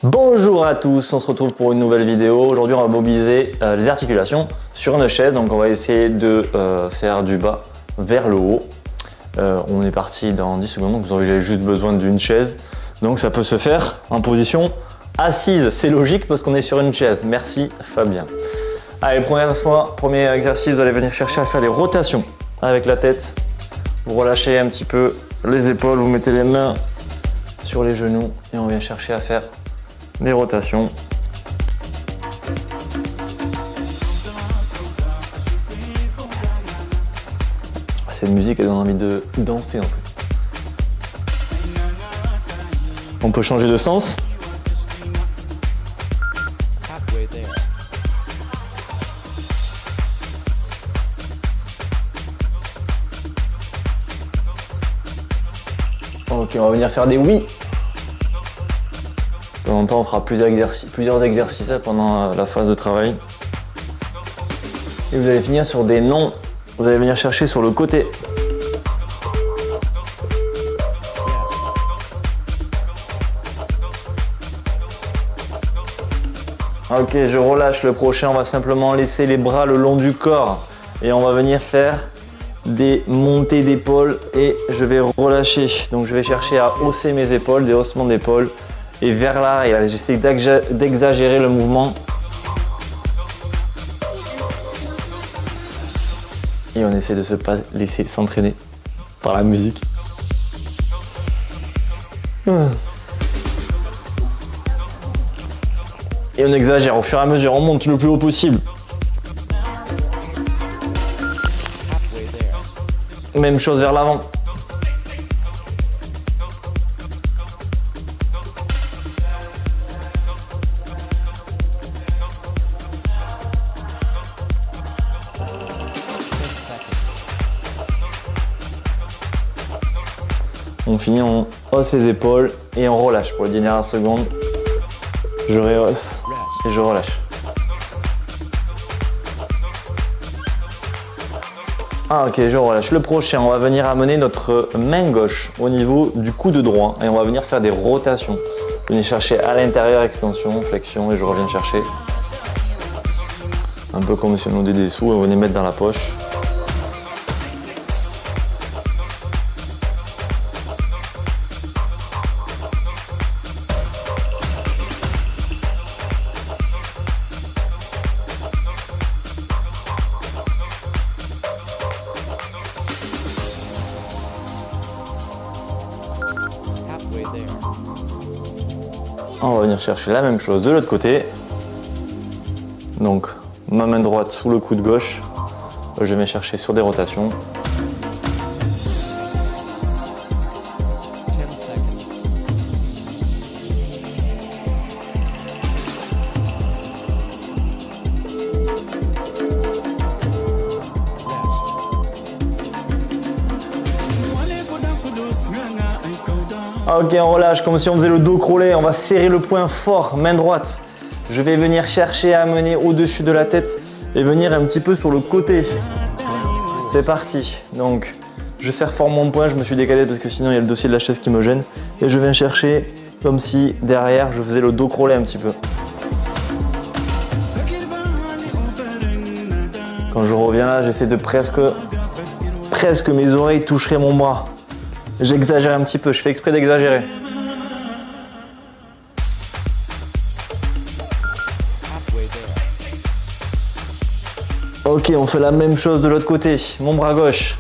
Bonjour à tous, on se retrouve pour une nouvelle vidéo. Aujourd'hui on va mobiliser les articulations sur une chaise. Donc on va essayer de faire du bas vers le haut. On est parti dans 10 secondes, donc vous avez juste besoin d'une chaise. Donc ça peut se faire en position assise. C'est logique parce qu'on est sur une chaise. Merci Fabien. Allez, premier exercice, vous allez venir chercher à faire les rotations avec la tête. Vous relâchez un petit peu les épaules, vous mettez les mains sur les genoux et on vient chercher à faire des rotations. Cette musique elle donne envie de danser en fait. On peut changer de sens. Ok, on va venir faire des oui. De temps en temps, on fera plusieurs exercices pendant la phase de travail. Et vous allez finir sur des non. Vous allez venir chercher sur le côté. Ok, je relâche le prochain. On va simplement laisser les bras le long du corps. Et on va venir faire des montées d'épaules et je vais relâcher. Donc je vais chercher à hausser mes épaules, des haussements d'épaules. Et vers l'arrière, j'essaie d'exagérer le mouvement. Et on essaie de ne pas laisser s'entraîner par la musique. Et on exagère au fur et à mesure, on monte le plus haut possible. Même chose vers l'avant. On finit, on hausse les épaules et on relâche pour les dernières secondes. Je rehausse et je relâche. Ah ok, je relâche. Le prochain, on va venir amener notre main gauche au niveau du coude droit et on va venir faire des rotations. Venez chercher à l'intérieur, extension, flexion et je reviens chercher. Un peu comme si on nous donnait des sous et on venait mettre dans la poche. On va venir chercher la même chose de l'autre côté. Donc ma main droite sous le coude gauche. Je vais chercher sur des rotations. Ok, on relâche comme si on faisait le dos crawlé. On va serrer le poing fort, main droite. Je vais venir chercher à amener au-dessus de la tête et venir un petit peu sur le côté. C'est parti. Donc, je serre fort mon poing. Je me suis décalé parce que sinon il y a le dossier de la chaise qui me gêne. Et je viens chercher comme si derrière je faisais le dos crawlé un petit peu. Quand je reviens là, j'essaie de presque mes oreilles toucheraient mon bras. J'exagère un petit peu, je fais exprès d'exagérer. Ok, on fait la même chose de l'autre côté, mon bras gauche.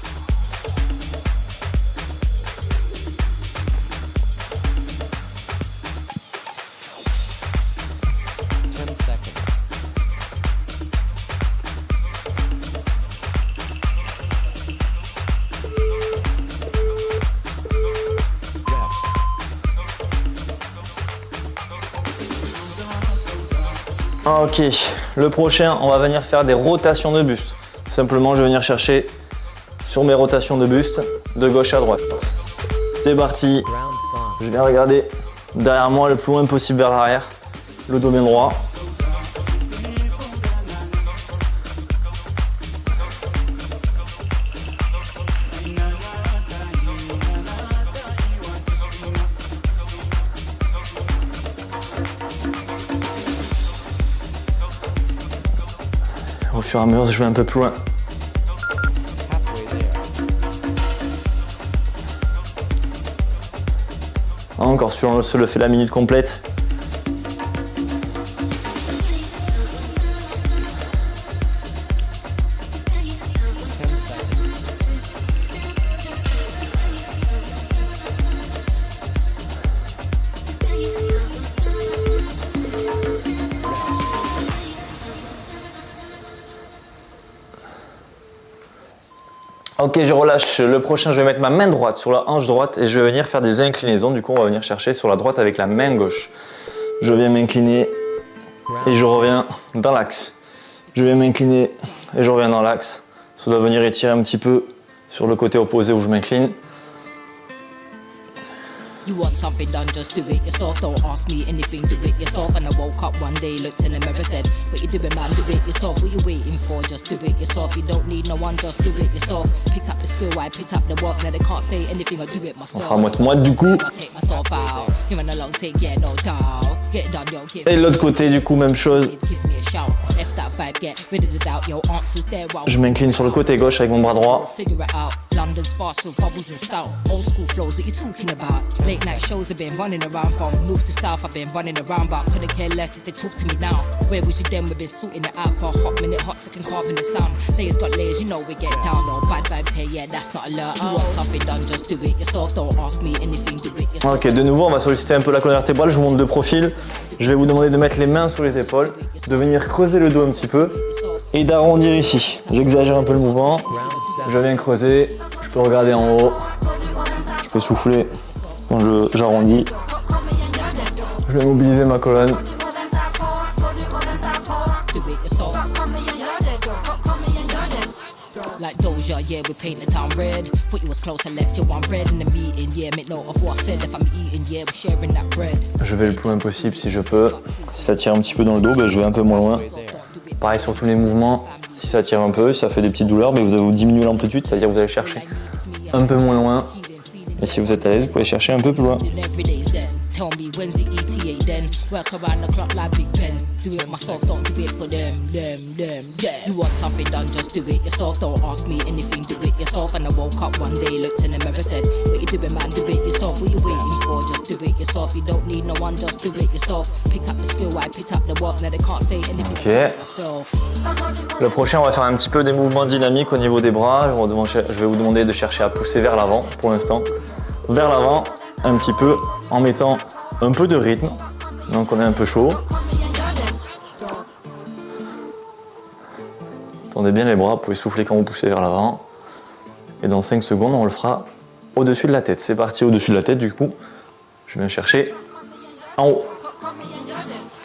Ok, le prochain, on va venir faire des rotations de buste. Simplement, je vais venir chercher sur mes rotations de buste, de gauche à droite. C'est parti. Je viens regarder derrière moi le plus loin possible vers l'arrière, le dos bien droit. au fur et à mesure, je vais un peu plus loin. Encore, si on se le fait la minute complète. Ok, je relâche. Le prochain, je vais mettre ma main droite sur la hanche droite et je vais venir faire des inclinaisons. Du coup, on va venir chercher sur la droite avec la main gauche. Je viens m'incliner et je reviens dans l'axe. Je viens m'incliner et je reviens dans l'axe. Ça doit venir étirer un petit peu sur le côté opposé où je m'incline. You want something done, just do it yourself. Don't ask me anything, do it yourself. And I woke up one day, looked in the mirror, said, what you doing, man, do it yourself. What you waiting for, just do it yourself. You don't need no one, just do it yourself. Picked up the skill, I picked up the work. Now they can't say anything, I do it myself. On fera moite-moite du coup. I take myself out. You want a long take, yeah, no doubt. Get it done, yo, give Et de l'autre côté, du coup, même chose. give me a shout. Left that vibe, get rid of the doubt. Your answers there, well, Je m'incline sur le côté gauche avec mon bras droit. figure it out. London's fast with bubbles and stout. Old school flows that you talking about. Late night shows have been running around from north to south. I've been running around, but couldn't care less if they talk to me now. Where was you then? We've been sorting it out for a hot minute, hot second carving the sound. Layers got layers, you know we get down though. Bad vibes here, yeah, that's not alert. You want something done, just do it yourself. Don't ask me anything, do it yourself. Ok, de nouveau, on va solliciter un peu la colonne vertébrale. Je vous montre de profil. Je vais vous demander de mettre les mains sous les épaules, de venir creuser le dos un petit peu et d'arrondir ici. J'exagère un peu le mouvement. Je viens creuser. Je peux regarder en haut. Je peux souffler quand j'arrondis. Je vais mobiliser ma colonne. Do it yourself. Like Doja, yeah, we paint the town red. Thought you was close, I left you one bread in the meeting, yeah. Make note of what I said. If I'm eating, yeah, we're sharing that bread. Je vais le plus loin possible si je peux. Si ça tire un petit peu dans le dos, ben je vais un peu moins loin. Pareil sur tous les mouvements. Si ça tire un peu, si ça fait des petites douleurs, ben vous diminuez l'amplitude, c'est-à-dire que vous allez chercher un peu moins loin. Et si vous êtes à l'aise, vous pouvez chercher un peu plus loin. Every day zen. Tell me when's the ETA then? Work around the clock like Big Ben. Do it myself, don't do it for them, yeah. You want something done, just do it yourself. Don't ask me anything, do it yourself. And I woke up one day, looked in the mirror, said, what you doing, man, do it yourself. What you waiting for, just do it yourself. You don't need no one, just do it yourself. Picked up the skill, I picked up the work. Now they can't say anything, Ok. do it yourself. Le prochain, on va faire un petit peu des mouvements dynamiques au niveau des bras. Je vais vous demander de chercher à pousser vers l'avant pour l'instant. Vers l'avant, un petit peu, en mettant un peu de rythme. Donc on est un peu chaud. Tendez bien les bras, vous pouvez souffler quand vous poussez vers l'avant. Et dans 5 secondes, on le fera au-dessus de la tête. C'est parti au-dessus de la tête du coup. Je viens chercher en haut.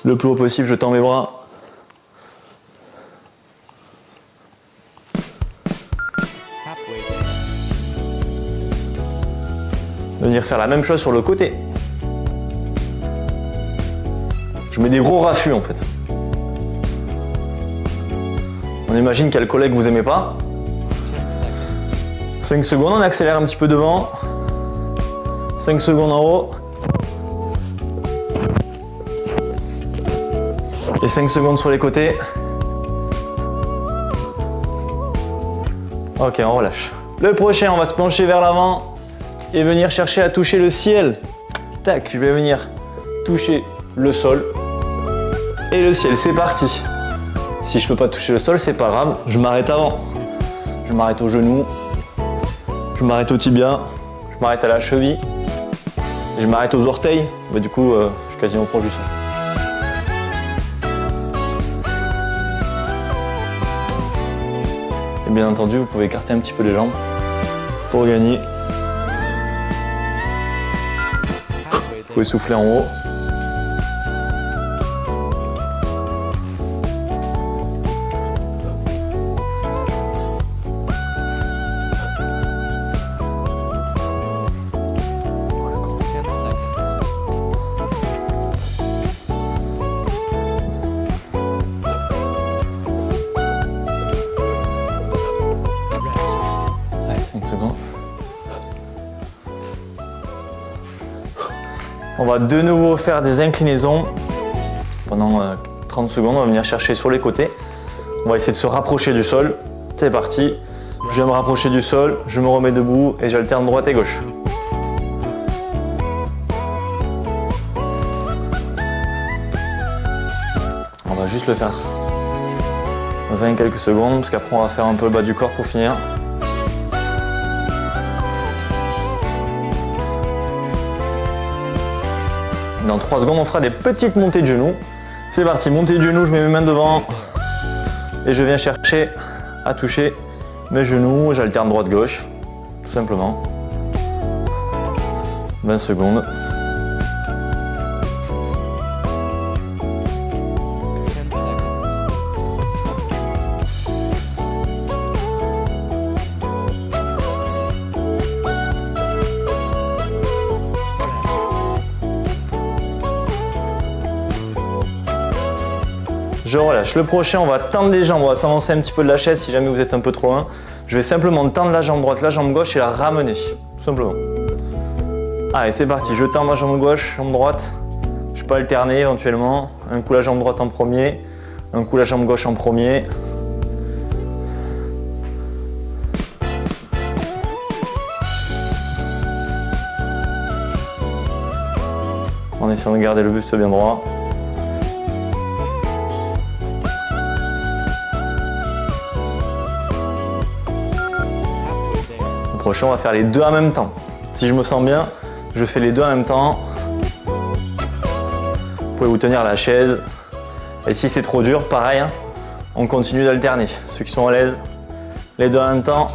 Le plus haut possible, je tends mes bras. Venir faire la même chose sur le côté. Je mets des gros raffus en fait. On imagine qu'il y a le collègue que vous aimez pas. 5 secondes, on accélère un petit peu devant. 5 secondes en haut. Et 5 secondes sur les côtés. Ok, on relâche. Le prochain, on va se pencher vers l'avant et venir chercher à toucher le ciel. Tac, je vais venir toucher le sol et le ciel. C'est parti. Si je peux pas toucher le sol, c'est pas grave. Je m'arrête avant. Je m'arrête au genou. Je m'arrête au tibia. Je m'arrête à la cheville. Et je m'arrête aux orteils. Bah, du coup, je suis quasiment proche du sol. Et bien entendu, vous pouvez écarter un petit peu les jambes pour gagner. Vous pouvez souffler en haut. Allez, 5 secondes. On va de nouveau faire des inclinaisons pendant 30 secondes. On va venir chercher sur les côtés. On va essayer de se rapprocher du sol. C'est parti. Je viens me rapprocher du sol, je me remets debout et j'alterne droite et gauche. On va juste le faire 20 quelques secondes parce qu'après on va faire un peu le bas du corps pour finir. Dans 3 secondes, on fera des petites montées de genoux. C'est parti, montée de genoux, je mets mes mains devant et je viens chercher à toucher mes genoux, j'alterne droite-gauche, tout simplement. 20 secondes. Je relâche. Le prochain, on va tendre les jambes, on va s'avancer un petit peu de la chaise si jamais vous êtes un peu trop loin. Je vais simplement tendre la jambe droite, la jambe gauche et la ramener, tout simplement. Allez, c'est parti. Je tends ma jambe gauche, jambe droite. Je peux alterner éventuellement. Un coup la jambe droite en premier, un coup la jambe gauche en premier. En essayant de garder le buste bien droit. Prochain, on va faire les deux en même temps. Si je me sens bien, je fais les deux en même temps. Vous pouvez vous tenir la chaise. Et si c'est trop dur, pareil, hein, on continue d'alterner. Ceux qui sont à l'aise, les deux en même temps.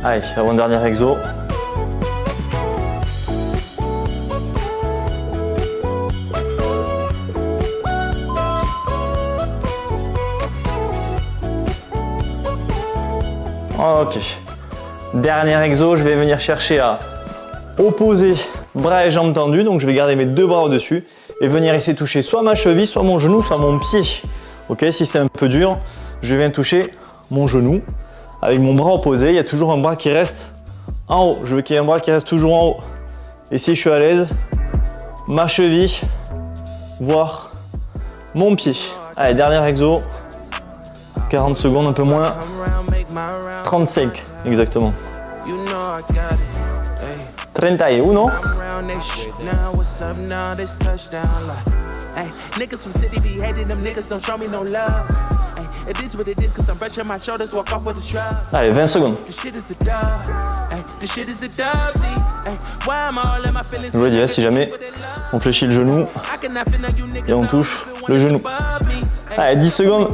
Allez, avant-dernier exo. Ok. Dernier exo, je vais venir chercher à opposer bras et jambes tendus. Donc je vais garder mes deux bras au-dessus et venir essayer de toucher soit ma cheville, soit mon genou, soit mon pied. Ok, si c'est un peu dur, je viens toucher mon genou avec mon bras opposé. Il y a toujours un bras qui reste en haut. Je veux qu'il y ait un bras qui reste toujours en haut. Et si je suis à l'aise, ma cheville, voire mon pied. Allez, dernier exo. 40 secondes, un peu moins. 35 exactement. 31. Allez, 20 secondes. Je vous le dirai si jamais on fléchit le genou et on touche le genou. Allez, 10 secondes.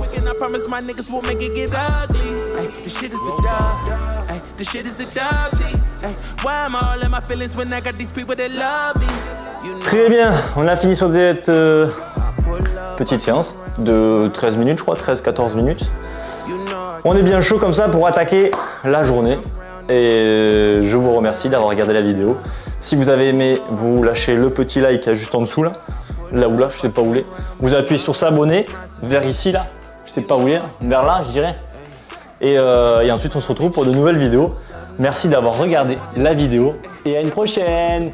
Très bien, on a fini sur cette petite séance de 13 minutes, je crois, 13-14 minutes. On est bien chaud comme ça pour attaquer la journée. Et je vous remercie d'avoir regardé la vidéo. Si vous avez aimé, vous lâchez le petit like là, juste en dessous là. Là ou là, je sais pas où il est. Vous appuyez sur s'abonner, vers ici là, je sais pas où il est, vers là je dirais. Et ensuite on se retrouve pour de nouvelles vidéos. Merci d'avoir regardé la vidéo et à une prochaine.